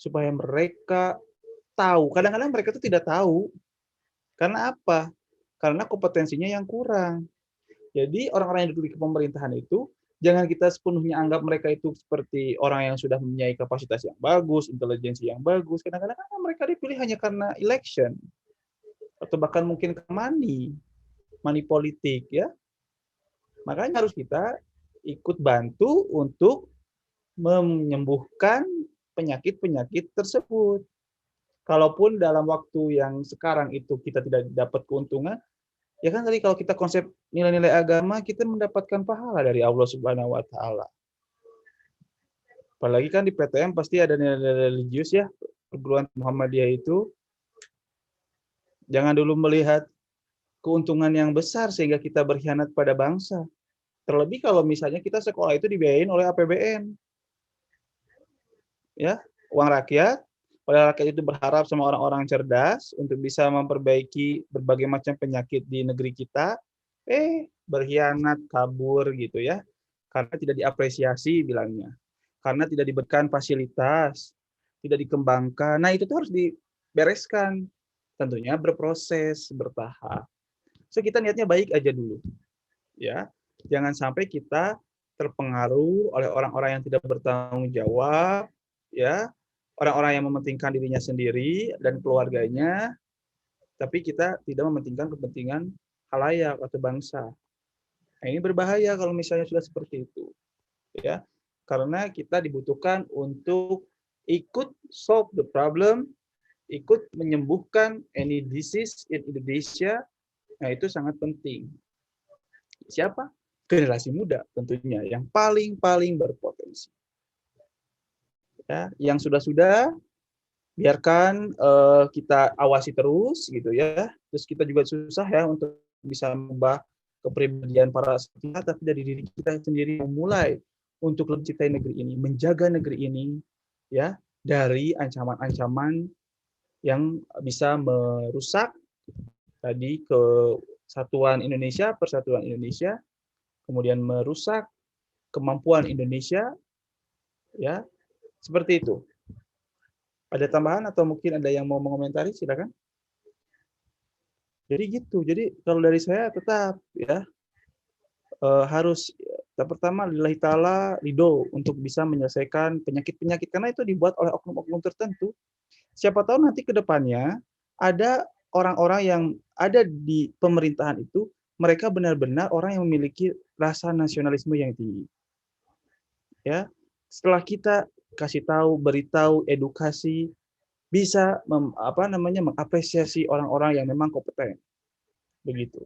supaya mereka tahu. Kadang-kadang mereka itu tidak tahu. Karena apa? Karena kompetensinya yang kurang. Jadi orang-orang yang duduk di pemerintahan itu, jangan kita sepenuhnya anggap mereka itu seperti orang yang sudah mempunyai kapasitas yang bagus, intelijensi yang bagus. Kadang-kadang mereka dipilih hanya karena election. Atau bahkan mungkin money politik ya. Makanya harus kita ikut bantu untuk menyembuhkan penyakit-penyakit tersebut. Kalaupun dalam waktu yang sekarang itu kita tidak dapat keuntungan, ya kan tadi kalau kita konsep nilai-nilai agama, kita mendapatkan pahala dari Allah Subhanahu wa taala. Apalagi kan di PTM pasti ada nilai-nilai religius ya, perguruan Muhammadiyah itu. Jangan dulu melihat keuntungan yang besar sehingga kita berkhianat pada bangsa. Terlebih kalau misalnya kita sekolah itu dibiayain oleh APBN. Ya, uang rakyat, oleh rakyat itu berharap sama orang-orang cerdas untuk bisa memperbaiki berbagai macam penyakit di negeri kita, berkhianat, kabur gitu ya. Karena tidak diapresiasi bilangnya. Karena tidak diberikan fasilitas, tidak dikembangkan. Nah, itu tuh harus dibereskan. Tentunya berproses, bertahap. So kita niatnya baik aja dulu. Ya. Jangan sampai kita terpengaruh oleh orang-orang yang tidak bertanggung jawab, ya. Orang-orang yang mementingkan dirinya sendiri dan keluarganya, tapi kita tidak mementingkan kepentingan khalayak atau bangsa. Nah, ini berbahaya kalau misalnya sudah seperti itu. Ya. Karena kita dibutuhkan untuk ikut solve the problem, ikut menyembuhkan any disease in Indonesia. Nah, itu sangat penting. Siapa? Generasi muda tentunya yang paling berpotensi. Ya, yang sudah biarkan kita awasi terus gitu ya. Terus kita juga susah ya untuk bisa mengubah kepribadian para kita, tapi dari diri kita sendiri memulai untuk mencintai negeri ini, menjaga negeri ini ya dari ancaman-ancaman yang bisa merusak tadi kesatuan Indonesia, persatuan Indonesia, kemudian merusak kemampuan Indonesia ya. Seperti itu. Ada tambahan atau mungkin ada yang mau mengomentari, silakan. Jadi gitu. Jadi kalau dari saya tetap ya harus pertama lillahi ta'ala ridho untuk bisa menyelesaikan penyakit-penyakit karena itu dibuat oleh oknum-oknum tertentu. Siapa tahu nanti ke depannya ada orang-orang yang ada di pemerintahan itu mereka benar-benar orang yang memiliki rasa nasionalisme yang tinggi. Ya. Setelah kita kasih tahu, beritahu, edukasi bisa mengapresiasi orang-orang yang memang kompeten. Begitu.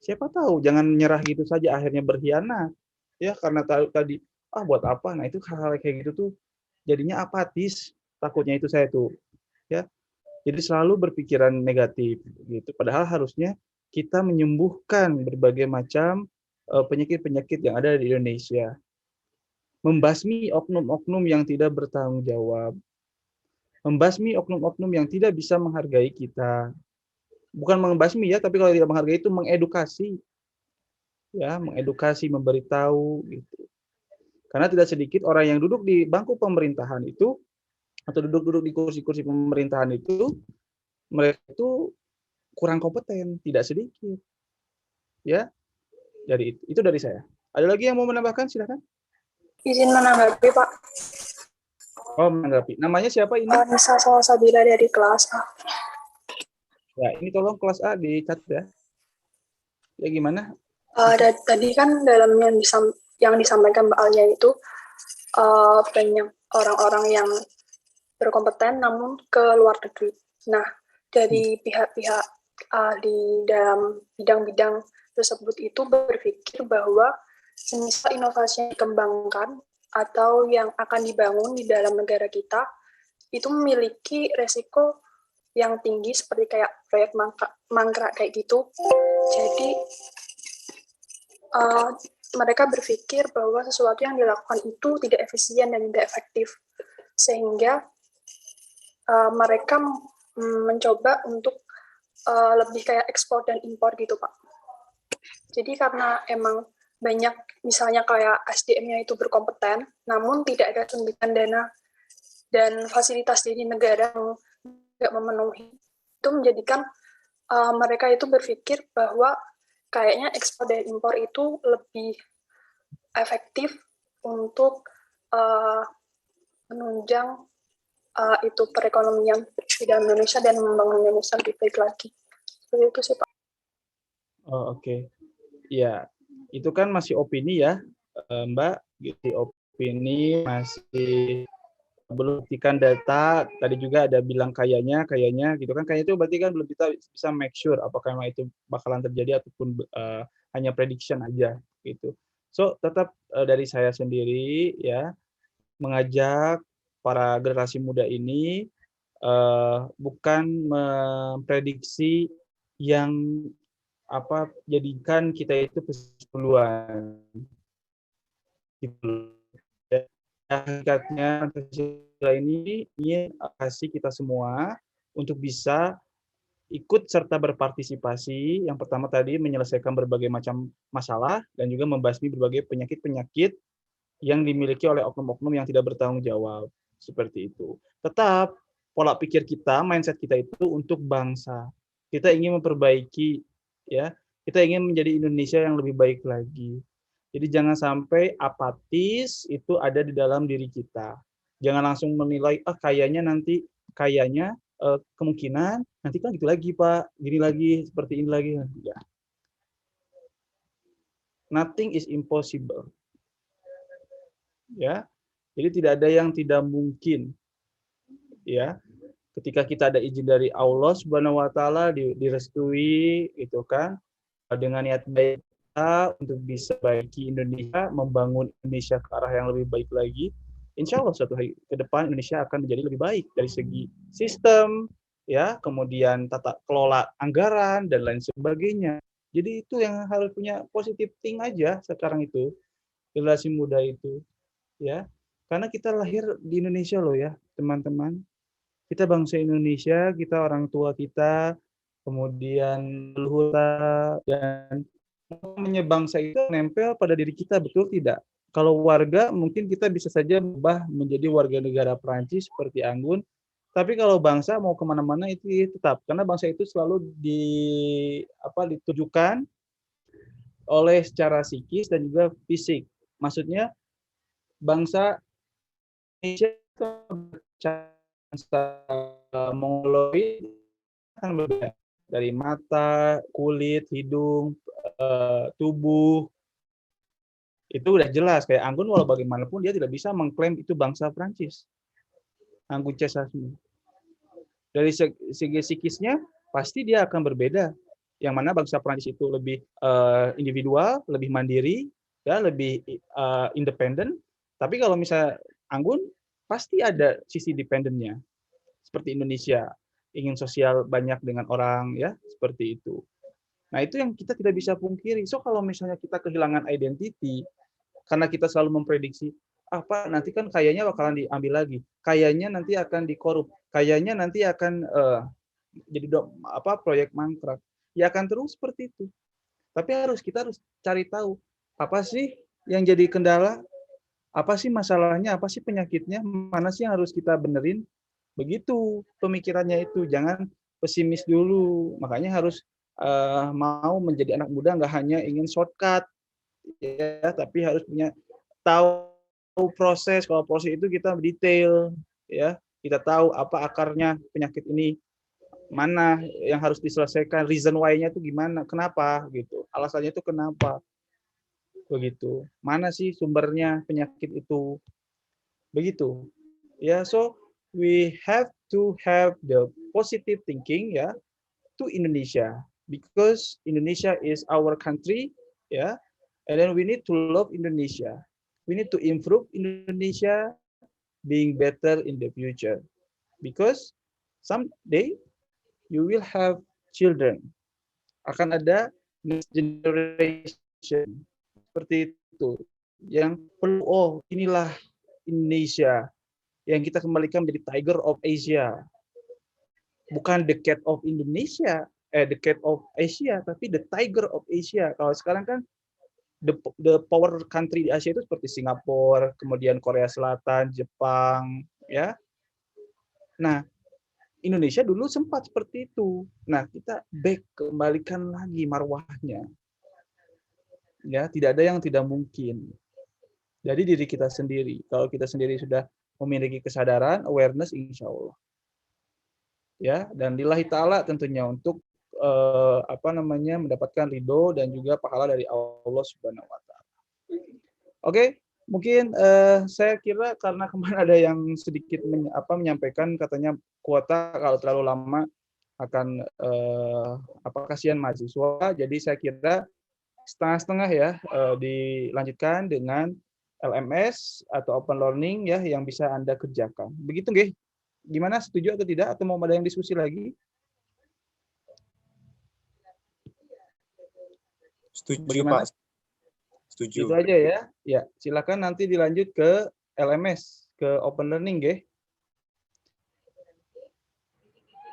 Siapa tahu jangan nyerah gitu saja akhirnya berkhianat. Ya karena tadi buat apa? Nah, itu hal-hal kayak gitu tuh jadinya apatis. Takutnya itu saya tuh, ya. Jadi selalu berpikiran negatif gitu. Padahal harusnya kita menyembuhkan berbagai macam penyakit-penyakit yang ada di Indonesia. Membasmi oknum-oknum yang tidak bertanggung jawab. Membasmi oknum-oknum yang tidak bisa menghargai kita. Bukan membasmi ya, tapi kalau tidak menghargai itu mengedukasi. Ya, mengedukasi, memberitahu gitu. Karena tidak sedikit orang yang duduk di bangku pemerintahan itu atau duduk-duduk di kursi-kursi pemerintahan itu mereka itu kurang kompeten, tidak sedikit. Ya. Dari itu dari saya. Ada lagi yang mau menambahkan? Silakan. Izin menanggapi, Pak. Oh, menanggapi. Namanya siapa ini? Nisa Salsabila dari kelas A. Ya, ini tolong kelas A dicatat ya. Ya gimana? Tadi kan dalam yang disampaikan Mbak Alia itu banyak orang-orang yang berkompeten namun ke luar negeri. Nah, dari pihak-pihak di dalam bidang-bidang tersebut itu berpikir bahwa semisal inovasi yang dikembangkan atau yang akan dibangun di dalam negara kita itu memiliki resiko yang tinggi seperti kayak proyek mangkrak kayak gitu. Jadi mereka berpikir bahwa sesuatu yang dilakukan itu tidak efisien dan tidak efektif, sehingga mereka mencoba untuk lebih kayak ekspor dan impor gitu, Pak. Jadi karena emang banyak misalnya kayak SDM-nya itu berkompeten, namun tidak ada suntikan dana dan fasilitas dari negara yang tidak memenuhi, itu menjadikan mereka itu berpikir bahwa kayaknya ekspor dan impor itu lebih efektif untuk menunjang itu perekonomian di dalam Indonesia dan membangun Indonesia lebih baik lagi. Seperti itu sih, Pak. Oh, oke. Ya, itu kan masih opini ya, Mbak. Gitu, opini masih belum buktikan data. Tadi juga ada bilang kayaknya gitu kan. Kayaknya itu berarti kan belum kita bisa make sure apakah memang itu bakalan terjadi ataupun hanya prediction aja gitu. So, tetap dari saya sendiri ya mengajak para generasi muda ini bukan memprediksi yang jadikan kita itu duluan. Gitu. Hakikatnya Pancasila ini ingin kasih kita semua untuk bisa ikut serta berpartisipasi. Yang pertama tadi menyelesaikan berbagai macam masalah dan juga membasmi berbagai penyakit-penyakit yang dimiliki oleh oknum-oknum yang tidak bertanggung jawab. Seperti itu. Tetap pola pikir kita, mindset kita itu untuk bangsa. Kita ingin memperbaiki ya. Kita ingin menjadi Indonesia yang lebih baik lagi. Jadi jangan sampai apatis itu ada di dalam diri kita. Jangan langsung menilai kayaknya kemungkinan nanti kan gitu lagi Pak, gini lagi, seperti ini lagi. Ya. Nothing is impossible. Ya. Jadi tidak ada yang tidak mungkin. Ya. Ketika kita ada izin dari Allah Subhanahu wa taala direstui gitu kan dengan niat baik kita untuk bisa baiki Indonesia, membangun Indonesia ke arah yang lebih baik lagi, insya Allah suatu hari ke depan Indonesia akan menjadi lebih baik dari segi sistem, ya, kemudian tata kelola anggaran dan lain sebagainya. Jadi itu yang harus punya positive think aja sekarang itu, generasi muda itu, ya. Karena kita lahir di Indonesia loh ya, teman-teman. Kita bangsa Indonesia, kita orang tua kita, kemudian leluhur dan namanya bangsa itu nempel pada diri kita, betul tidak? Kalau warga mungkin kita bisa saja berubah menjadi warga negara Prancis seperti Anggun, tapi kalau bangsa mau kemana-mana itu tetap, karena bangsa itu selalu ditujukan oleh secara psikis dan juga fisik. Maksudnya bangsa Indonesia bangsa Mongoloid akan berbeda dari mata, kulit, hidung, tubuh. Itu udah jelas, kayak Anggun walau bagaimanapun dia tidak bisa mengklaim itu bangsa Prancis. Anggun C. Sasmi. Dari segi psikisnya pasti dia akan berbeda. Yang mana bangsa Prancis itu lebih individual, lebih mandiri, ya, lebih independen. Tapi kalau misalnya Anggun pasti ada sisi dependennya. Seperti Indonesia, ingin sosial banyak dengan orang, ya, seperti itu. Nah, itu yang kita tidak bisa pungkiri. So, kalau misalnya kita kehilangan identity, karena kita selalu memprediksi, Pak, nanti kan kayaknya bakalan diambil lagi, kayaknya nanti akan dikorup, kayaknya nanti akan jadi proyek mangkrak, ya akan terus seperti itu. Tapi kita harus cari tahu, apa sih yang jadi kendala, apa sih masalahnya, apa sih penyakitnya, mana sih yang harus kita benerin. Begitu pemikirannya itu, jangan pesimis dulu. Makanya harus mau menjadi anak muda nggak hanya ingin shortcut, ya, tapi harus punya tahu proses. Kalau proses itu kita detail, ya, kita tahu apa akarnya penyakit ini, mana yang harus diselesaikan, reason why-nya itu gimana, kenapa gitu, alasannya itu kenapa, begitu. Mana sih sumbernya penyakit itu, begitu. Ya, so we have to have the positive thinking, ya, to Indonesia, because Indonesia is our country, ya, and then we need to love Indonesia. We need to improve Indonesia being better in the future, because someday you will have children. Akan ada next generation seperti itu yang perlu, inilah Indonesia yang kita kembalikan menjadi Tiger of Asia, bukan the Cat of Indonesia, the Cat of Asia, tapi the Tiger of Asia. Kalau sekarang kan the power country di Asia itu seperti Singapura, kemudian Korea Selatan, Jepang, ya. Nah, Indonesia dulu sempat seperti itu. Nah, kita kembalikan lagi marwahnya. Ya, tidak ada yang tidak mungkin. Dari diri kita sendiri. Kalau kita sendiri sudah memiliki kesadaran, awareness, insya Allah. Ya, dan lillahi ta'ala tentunya untuk mendapatkan ridho dan juga pahala dari Allah Subhanahu wa Ta'ala. Oke, mungkin saya kira karena kemarin ada yang sedikit menyampaikan katanya kuota kalau terlalu lama akan kasihan mahasiswa. Jadi saya kira setengah-setengah ya, dilanjutkan dengan LMS atau open learning ya yang bisa Anda kerjakan. Begitu nggih? Gimana, setuju atau tidak, atau mau ada yang diskusi lagi? Setuju, bagaimana? Pak. Setuju. Itu aja ya. Ya, silakan nanti dilanjut ke LMS, ke open learning nggih.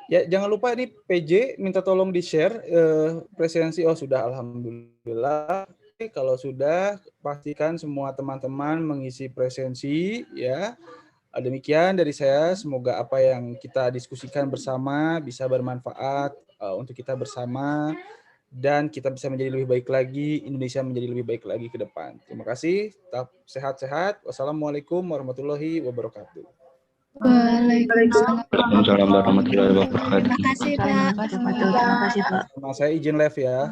Ya, jangan lupa ini PJ minta tolong di-share presensi. Oh, sudah, alhamdulillah. Kalau sudah, pastikan semua teman-teman mengisi presensi ya. Demikian dari saya, semoga apa yang kita diskusikan bersama bisa bermanfaat untuk kita bersama dan kita bisa menjadi lebih baik lagi, Indonesia menjadi lebih baik lagi ke depan. Terima kasih, tetap sehat-sehat. Wassalamualaikum warahmatullahi wabarakatuh. Waalaikumsalam warahmatullahi wabarakatuh. Terima kasih, Pak. Terima kasih, Pak. Saya izin live ya.